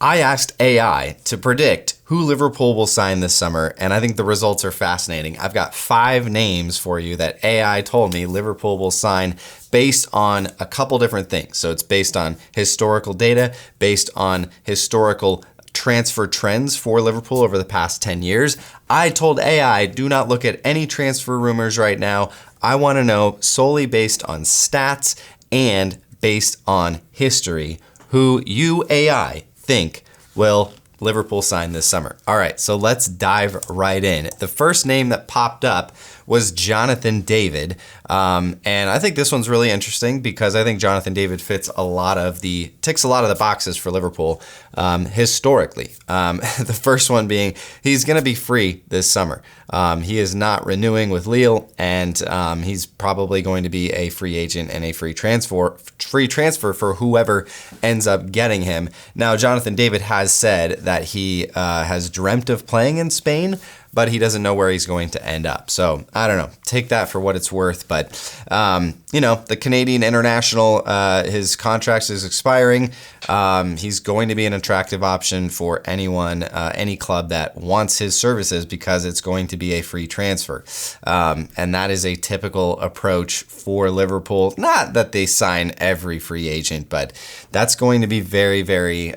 I asked AI to predict who Liverpool will sign this summer, and I think the results are fascinating. I've got 5 names for you that AI told me Liverpool will sign based on a couple different things. So it's based on historical data, based on historical transfer trends for Liverpool over the past 10 years. I told AI, do not look at any transfer rumors right now. I want to know solely based on stats and based on history who you, AI, think will Liverpool sign this summer. All right, so let's dive right in. The first name that popped up was Jonathan David. And I think this one's really interesting because I think Jonathan David ticks a lot of the boxes for Liverpool historically. The first one being he's going to be free this summer. He is not renewing with Lille, and he's probably going to be a free agent and a free transfer for whoever ends up getting him. Now, Jonathan David has said that he has dreamt of playing in Spain, but he doesn't know where he's going to end up. So I don't know. Take that for what it's worth. But, the Canadian international, his contract is expiring. He's going to be an attractive option for anyone, any club that wants his services because it's going to be a free transfer. And that is a typical approach for Liverpool. Not that they sign every free agent, but that's going to be very, very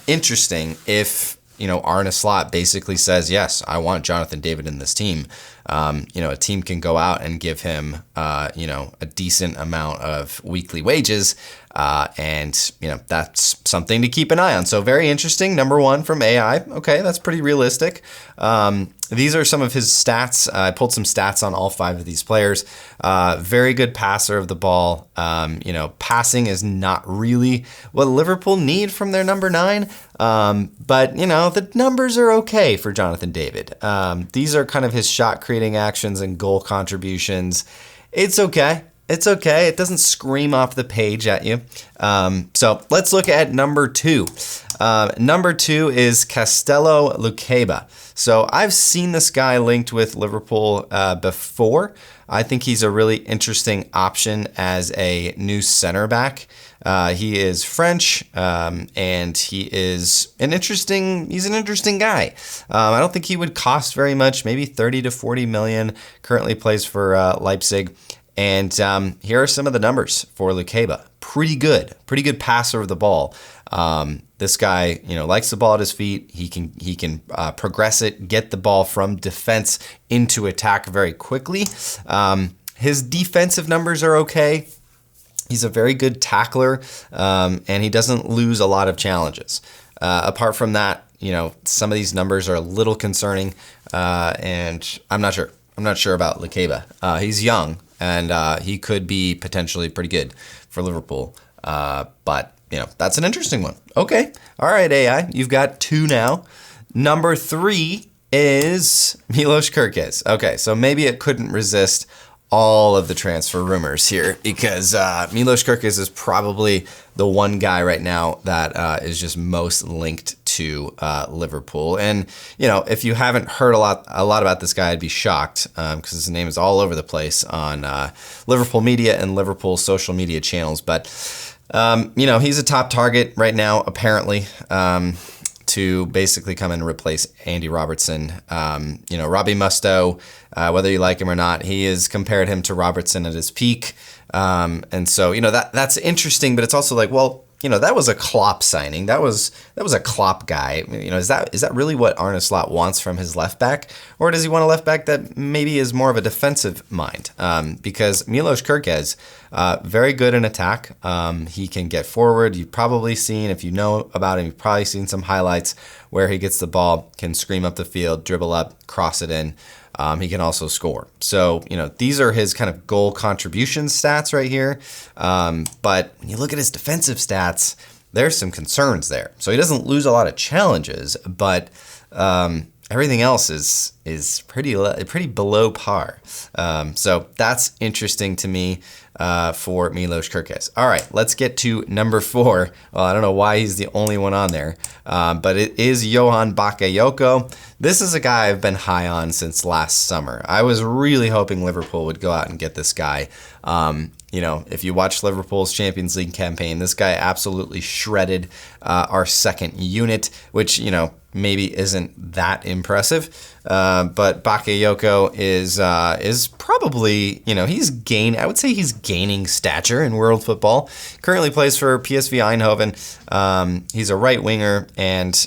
interesting if arneslot basically says, yes, I want Jonathan David in this team. A team can go out and give him, a decent amount of weekly wages. And that's something to keep an eye on. So very interesting. Number 1 from AI. Okay, that's pretty realistic. These are some of his stats. I pulled some stats on all 5 of these players. Very good passer of the ball. Passing is not really what Liverpool need from their number 9. But the numbers are okay for Jonathan David. These are kind of his shot creating actions and goal contributions. It's okay. It's okay. It doesn't scream off the page at you. So let's look at number 2. Number 2 is Castello Lukeba. So I've seen this guy linked with Liverpool before. I think he's a really interesting option as a new center back. He is French, and he's an interesting guy. I don't think he would cost very much, maybe 30 to 40 million. Currently plays for Leipzig. And here are some of the numbers for Lukeba. Pretty good passer of the ball. This guy, likes the ball at his feet. He can progress it, get the ball from defense into attack very quickly. His defensive numbers are okay. He's a very good tackler, and he doesn't lose a lot of challenges. Apart from that, some of these numbers are a little concerning, and I'm not sure. I'm not sure about Lukeba. He's young, and he could be potentially pretty good for Liverpool. But that's an interesting one. Okay. All right, AI. You've got 2 now. Number 3 is Milos Kerkez. Okay, so maybe it couldn't resist all of the transfer rumors here because Milos Kerkez is probably the one guy right now that is just most linked to Liverpool. And if you haven't heard a lot about this guy, I'd be shocked because his name is all over the place on Liverpool media and Liverpool social media channels. But he's a top target right now, apparently, to basically come and replace Andy Robertson. Robbie Mustoe, whether you like him or not, he has compared him to Robertson at his peak. And so, that's interesting, but it's also like, well, that was a Klopp signing. That was a Klopp guy. Is that really what Arne Slot wants from his left back? Or does he want a left back that maybe is more of a defensive mind? Because Milos Kerkez, very good in attack. He can get forward. You've probably seen, if you know about him, you've probably seen some highlights where he gets the ball, can scream up the field, dribble up, cross it in. He can also score. So, these are his kind of goal contribution stats right here. But when you look at his defensive stats, there's some concerns there. So he doesn't lose a lot of challenges, but everything else is pretty below par. So that's interesting to me for Milos Kerkez. All right, let's get to number 4. Well, I don't know why he's the only one on there, but it is Johan Bakayoko. This is a guy I've been high on since last summer. I was really hoping Liverpool would go out and get this guy. if you watch Liverpool's Champions League campaign, this guy absolutely shredded our second unit, which, maybe isn't that impressive. But Bakayoko is probably, I would say he's gaining stature in world football. Currently plays for PSV Eindhoven. He's a right winger and,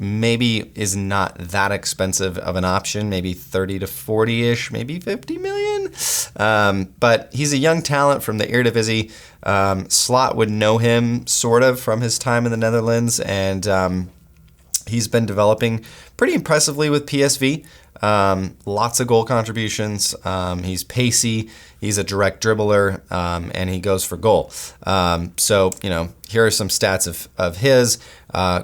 maybe is not that expensive of an option, maybe 30 to 40-ish, maybe 50 million. But he's a young talent from the Eredivisie. Slot would know him sort of from his time in the Netherlands, and he's been developing pretty impressively with PSV. Lots of goal contributions. He's pacey. He's a direct dribbler, and he goes for goal. So, here are some stats of his.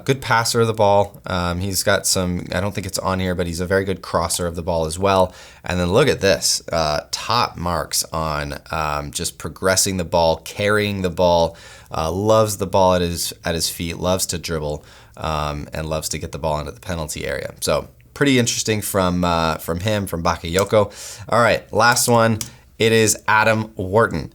Good passer of the ball. He's got some, I don't think it's on here, but he's a very good crosser of the ball as well. And then look at this. Top marks on just progressing the ball, carrying the ball, loves the ball at his feet, loves to dribble, and loves to get the ball into the penalty area. So pretty interesting from Bakayoko. All right, last one. It is Adam Wharton.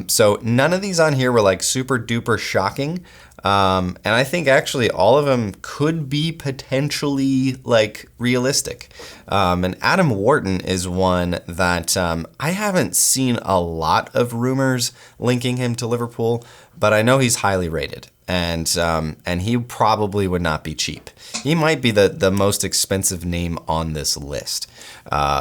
So none of these on here were like super duper shocking. And I think actually all of them could be potentially like realistic. And Adam Wharton is one that I haven't seen a lot of rumors linking him to Liverpool, but I know he's highly rated. And he probably would not be cheap. He might be the most expensive name on this list,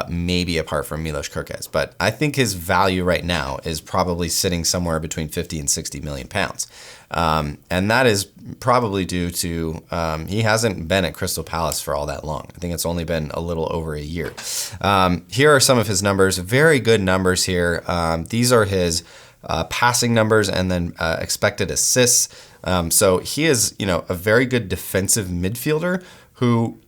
maybe apart from Milos Kerkez. But I think his value right now is probably sitting somewhere between 50 and 60 million pounds. And that is probably due to he hasn't been at Crystal Palace for all that long. I think it's only been a little over a year. Here are some of his numbers. Very good numbers here. These are his passing numbers and then expected assists. So he is, a very good defensive midfielder who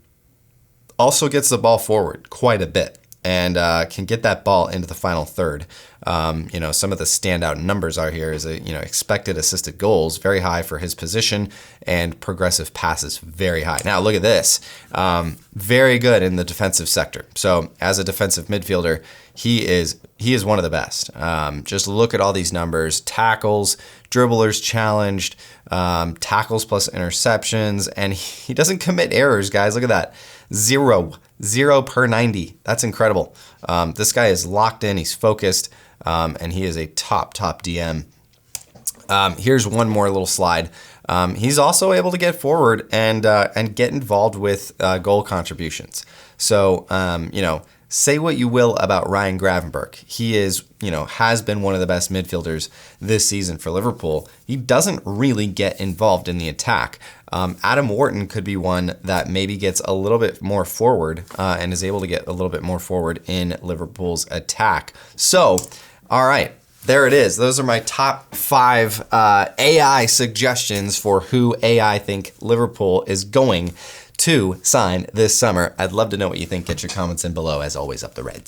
also gets the ball forward quite a bit and can get that ball into the final third. Some of the standout numbers are here is expected assisted goals, very high for his position, and progressive passes, very high. Now look at this, very good in the defensive sector. So as a defensive midfielder, he is one of the best. Just look at all these numbers: tackles, dribblers challenged, tackles plus interceptions, and he doesn't commit errors, guys. Look at that. Zero per 90. That's incredible. This guy is locked in. He's focused, and he is a top DM. Here's one more little slide. He's also able to get forward and get involved with goal contributions. So, say what you will about Ryan Gravenberch. He is, has been one of the best midfielders this season for Liverpool. He doesn't really get involved in the attack. Adam Wharton could be one that maybe gets a little bit more forward and is able to get a little bit more forward in Liverpool's attack. So, all right. There it is. Those are my top 5 AI suggestions for who AI think Liverpool is going to sign this summer. I'd love to know what you think. Get your comments in below. As always, up the Reds.